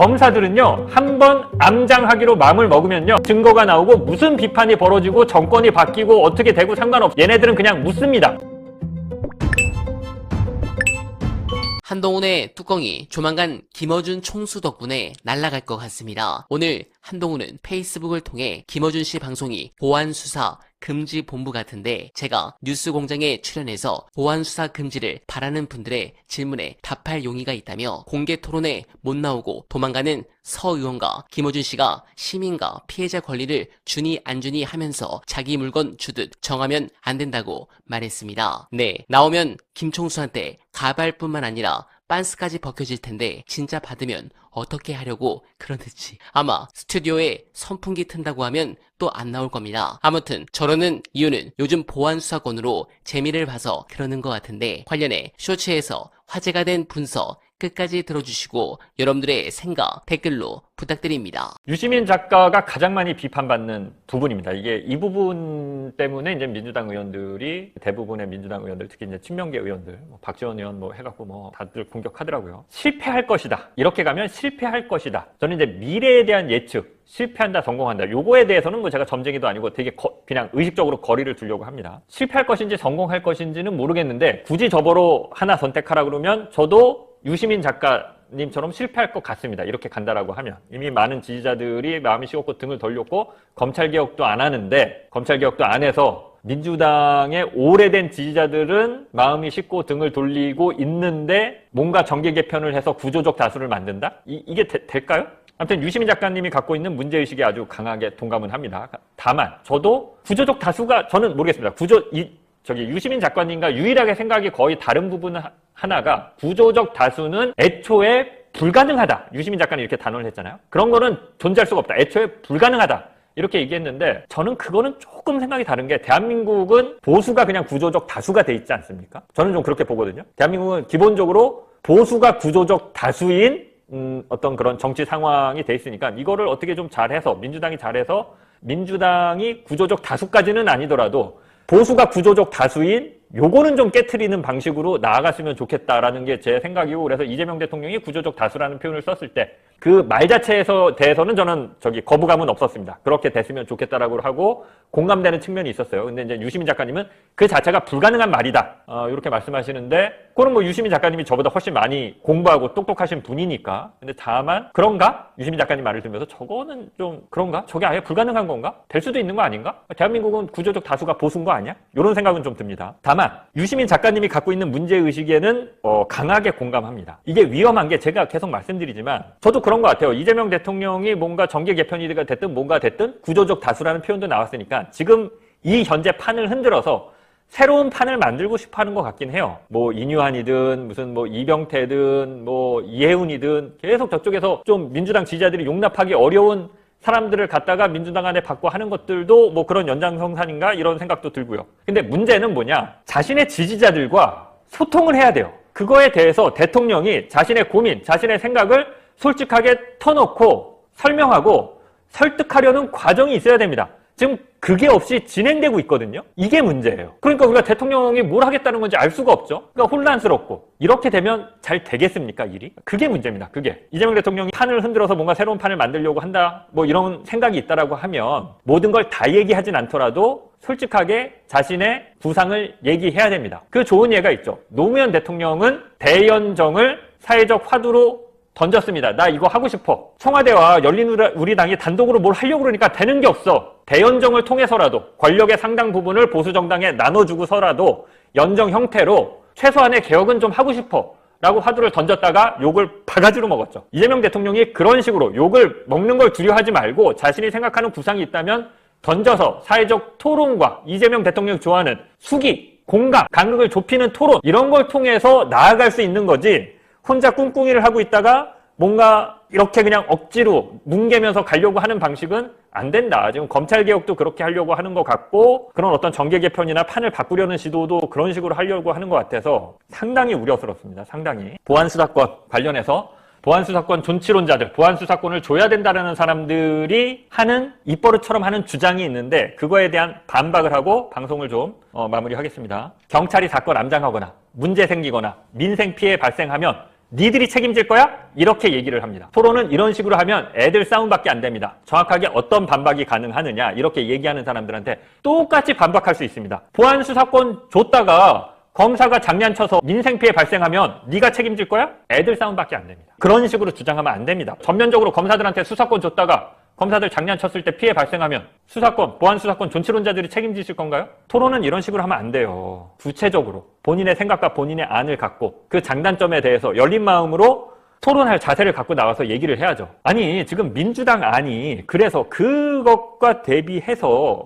검사들은요, 한번 암장하기로 마음을 먹으면요, 증거가 나오고 무슨 비판이 벌어지고 정권이 바뀌고 어떻게 되고 상관없어. 얘네들은 그냥 묻습니다. 한동훈의 뚜껑이 조만간 김어준 총수 덕분에 날아갈 것 같습니다. 오늘 한동훈은 페이스북을 통해 김어준 씨 방송이 보안수사 금지 본부 같은데 제가 뉴스공장에 출연해서 보안수사 금지를 바라는 분들의 질문에 답할 용의가 있다며 공개 토론에 못 나오고 도망가는 서 의원과 김어준 씨가 시민과 피해자 권리를 주니 안 주니 하면서 자기 물건 주듯 정하면 안 된다고 말했습니다. 네, 나오면 김 총수한테 가발뿐만 아니라 빤스까지 벗겨질 텐데 진짜 받으면 어떻게 하려고 그러는지 아마 스튜디오에 선풍기 튼다고 하면 또 안 나올 겁니다. 아무튼 저러는 이유는 요즘 보안수사권으로 재미를 봐서 그러는 것 같은데 관련해 쇼츠에서 화제가 된 분석 끝까지 들어주시고 여러분들의 생각 댓글로 부탁드립니다. 유시민 작가가 가장 많이 비판받는 부분입니다. 이 부분 때문에 이제 민주당 의원들이 대부분의 민주당 의원들 특히 이제 친명계 의원들 박지원 의원 해갖고 다들 공격하더라고요. 실패할 것이다. 이렇게 가면 실패할 것이다. 저는 이제 미래에 대한 예측, 실패한다, 성공한다. 요거에 대해서는 제가 점쟁이도 아니고 되게 그냥 의식적으로 거리를 두려고 합니다. 실패할 것인지 성공할 것인지는 모르겠는데 굳이 저보러 하나 선택하라 그러면 저도 유시민 작가님처럼 실패할 것 같습니다. 이렇게 간다라고 하면. 이미 많은 지지자들이 마음이 식었고 등을 돌렸고 검찰개혁도 안 하는데 검찰개혁도 안 해서 민주당의 오래된 지지자들은 마음이 식고 등을 돌리고 있는데 뭔가 정계 개편을 해서 구조적 다수를 만든다? 이게 될까요? 아무튼 유시민 작가님이 갖고 있는 문제의식에 아주 강하게 동감은 합니다. 다만 저도 구조적 다수가 저는 모르겠습니다. 유시민 작가님과 유일하게 생각이 거의 다른 부분 하나가 구조적 다수는 애초에 불가능하다. 유시민 작가님 이렇게 단언을 했잖아요. 그런 거는 존재할 수가 없다. 애초에 불가능하다. 이렇게 얘기했는데 저는 그거는 조금 생각이 다른 게 대한민국은 보수가 그냥 구조적 다수가 돼 있지 않습니까? 저는 좀 그렇게 보거든요. 대한민국은 기본적으로 보수가 구조적 다수인 어떤 그런 정치 상황이 돼 있으니까 이거를 어떻게 좀 잘해서 민주당이 잘해서 민주당이 구조적 다수까지는 아니더라도 보수가 구조적 다수인 요거는 좀 깨트리는 방식으로 나아갔으면 좋겠다라는 게 제 생각이고 그래서 이재명 대통령이 구조적 다수라는 표현을 썼을 때 그 말 자체에서 대해서는 저는 거부감은 없었습니다. 그렇게 됐으면 좋겠다라고 하고 공감되는 측면이 있었어요. 근데 이제 유시민 작가님은 그 자체가 불가능한 말이다. 이렇게 말씀하시는데 그거는 유시민 작가님이 저보다 훨씬 많이 공부하고 똑똑하신 분이니까. 근데 다만 그런가? 유시민 작가님 말을 들으면서 저거는 좀 그런가? 저게 아예 불가능한 건가? 될 수도 있는 거 아닌가? 대한민국은 구조적 다수가 보수인 거 아니야? 이런 생각은 좀 듭니다. 다만 유시민 작가님이 갖고 있는 문제의식에는 강하게 공감합니다. 이게 위험한 게 제가 계속 말씀드리지만 저도 그런 것 같아요. 이재명 대통령이 뭔가 정계 개편이 됐든 뭔가 됐든 구조적 다수라는 표현도 나왔으니까 지금 이 현재 판을 흔들어서 새로운 판을 만들고 싶어 하는 것 같긴 해요. 이뉴환이든 무슨 이병태든 이해운이든 계속 저쪽에서 좀 민주당 지지자들이 용납하기 어려운 사람들을 갖다가 민주당 안에 받고 하는 것들도 그런 연장선상인가 이런 생각도 들고요. 근데 문제는 뭐냐? 자신의 지지자들과 소통을 해야 돼요. 그거에 대해서 대통령이 자신의 고민, 자신의 생각을 솔직하게 터놓고 설명하고 설득하려는 과정이 있어야 됩니다. 지금 그게 없이 진행되고 있거든요. 이게 문제예요. 그러니까 우리가 대통령이 뭘 하겠다는 건지 알 수가 없죠. 그러니까 혼란스럽고 이렇게 되면 잘 되겠습니까, 일이? 그게 문제입니다. 그게. 이재명 대통령이 판을 흔들어서 뭔가 새로운 판을 만들려고 한다 이런 생각이 있다라고 하면 모든 걸 다 얘기하진 않더라도 솔직하게 자신의 부상을 얘기해야 됩니다. 그 좋은 예가 있죠. 노무현 대통령은 대연정을 사회적 화두로 던졌습니다. 나 이거 하고 싶어. 청와대와 열린우리당이 단독으로 뭘 하려고 그러니까 되는 게 없어. 대연정을 통해서라도 권력의 상당 부분을 보수정당에 나눠주고서라도 연정 형태로 최소한의 개혁은 좀 하고 싶어. 라고 화두를 던졌다가 욕을 바가지로 먹었죠. 이재명 대통령이 그런 식으로 욕을 먹는 걸 두려워하지 말고 자신이 생각하는 구상이 있다면 던져서 사회적 토론과 이재명 대통령이 좋아하는 수기, 공감, 간극을 좁히는 토론 이런 걸 통해서 나아갈 수 있는 거지 혼자 꿍꿍이를 하고 있다가 뭔가 이렇게 그냥 억지로 뭉개면서 가려고 하는 방식은 안 된다. 지금 검찰개혁도 그렇게 하려고 하는 것 같고 그런 어떤 정계 개편이나 판을 바꾸려는 시도도 그런 식으로 하려고 하는 것 같아서 상당히 우려스럽습니다. 상당히. 보안수사권 관련해서 보안수사권 존치론자들, 보안수사권을 줘야 된다는 사람들이 하는 입버릇처럼 하는 주장이 있는데 그거에 대한 반박을 하고 방송을 좀 마무리하겠습니다. 경찰이 사건 암장하거나 문제 생기거나 민생 피해 발생하면 니들이 책임질 거야? 이렇게 얘기를 합니다. 토론은 이런 식으로 하면 애들 싸움밖에 안 됩니다. 정확하게 어떤 반박이 가능하느냐 이렇게 얘기하는 사람들한테 똑같이 반박할 수 있습니다. 보안 수사권 줬다가 검사가 장난쳐서 민생피해 발생하면 네가 책임질 거야? 애들 싸움밖에 안 됩니다. 그런 식으로 주장하면 안 됩니다. 전면적으로 검사들한테 수사권 줬다가 검사들 장난쳤을 때 피해 발생하면 수사권, 보안 수사권 존치론자들이 책임지실 건가요? 토론은 이런 식으로 하면 안 돼요. 구체적으로 본인의 생각과 본인의 안을 갖고 그 장단점에 대해서 열린 마음으로 토론할 자세를 갖고 나와서 얘기를 해야죠. 아니 지금 민주당 안이 그래서 그것과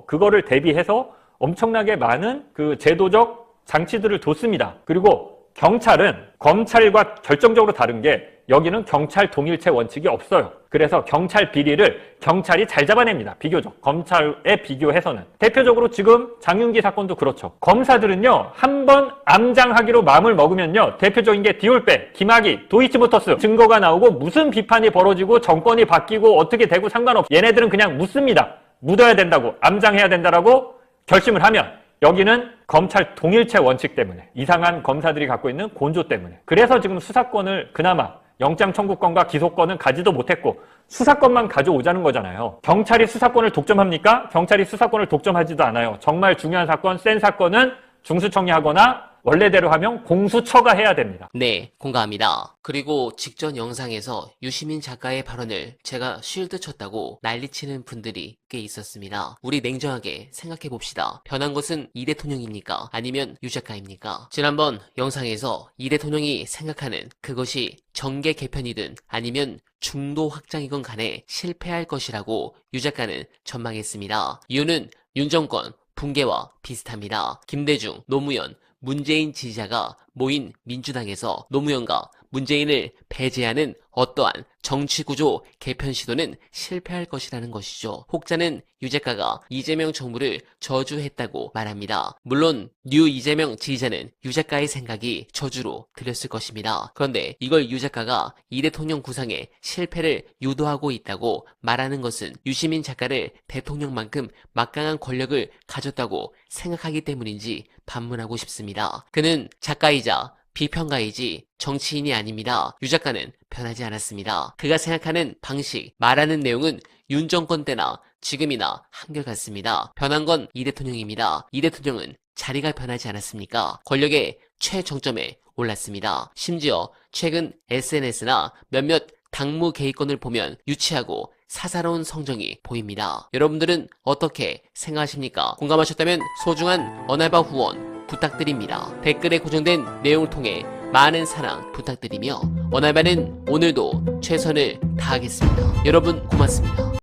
그거를 대비해서 엄청나게 많은 그 제도적 장치들을 뒀습니다. 그리고 경찰은 검찰과 결정적으로 다른 게 여기는 경찰 동일체 원칙이 없어요. 그래서 경찰 비리를 경찰이 잘 잡아냅니다. 비교적. 검찰에 비교해서는. 대표적으로 지금 장윤기 사건도 그렇죠. 검사들은요. 한번 암장하기로 마음을 먹으면요. 대표적인 게 디올백, 김학의, 도이치모터스 증거가 나오고 무슨 비판이 벌어지고 정권이 바뀌고 어떻게 되고 상관없이 얘네들은 그냥 묻습니다. 묻어야 된다고, 암장해야 된다라고 결심을 하면 여기는 검찰 동일체 원칙 때문에 이상한 검사들이 갖고 있는 곤조 때문에 그래서 지금 수사권을 그나마 영장 청구권과 기소권은 가지도 못했고 수사권만 가져오자는 거잖아요. 경찰이 수사권을 독점합니까? 경찰이 수사권을 독점하지도 않아요. 정말 중요한 사건, 센 사건은 중수청이하거나 원래대로 하면 공수처가 해야 됩니다. 네, 공감합니다. 그리고 직전 영상에서 유시민 작가의 발언을 제가 쉴드 쳤다고 난리치는 분들이 꽤 있었습니다. 우리 냉정하게 생각해 봅시다. 변한 것은 이 대통령입니까? 아니면 유 작가입니까? 지난번 영상에서 이 대통령이 생각하는 그것이 정계 개편이든 아니면 중도 확장이건 간에 실패할 것이라고 유 작가는 전망했습니다. 이유는 윤 정권 붕괴와 비슷합니다. 김대중, 노무현, 문재인 지지자가 모인 민주당에서 노무현과 문재인을 배제하는 어떠한 정치구조 개편 시도는 실패할 것이라는 것이죠. 혹자는 유 작가가 이재명 정부를 저주했다고 말합니다. 물론 뉴 이재명 지지자는 유 작가의 생각이 저주로 들렸을 것입니다. 그런데 이걸 유 작가가 이 대통령 구상의 실패를 유도하고 있다고 말하는 것은 유시민 작가를 대통령만큼 막강한 권력을 가졌다고 생각하기 때문인지 반문하고 싶습니다. 그는 작가이자 비평가이지 정치인이 아닙니다. 유 작가는 변하지 않았습니다. 그가 생각하는 방식, 말하는 내용은 윤 정권 때나 지금이나 한결같습니다. 변한 건 이 대통령입니다. 이 대통령은 자리가 변하지 않았습니까? 권력의 최정점에 올랐습니다. 심지어 최근 SNS나 몇몇 당무 개입건을 보면 유치하고 사사로운 성정이 보입니다. 여러분들은 어떻게 생각하십니까? 공감하셨다면 소중한 언알바 후원 부탁드립니다. 댓글에 고정된 내용을 통해 많은 사랑 부탁드리며 언알바는 오늘도 최선을 다하겠습니다. 여러분 고맙습니다.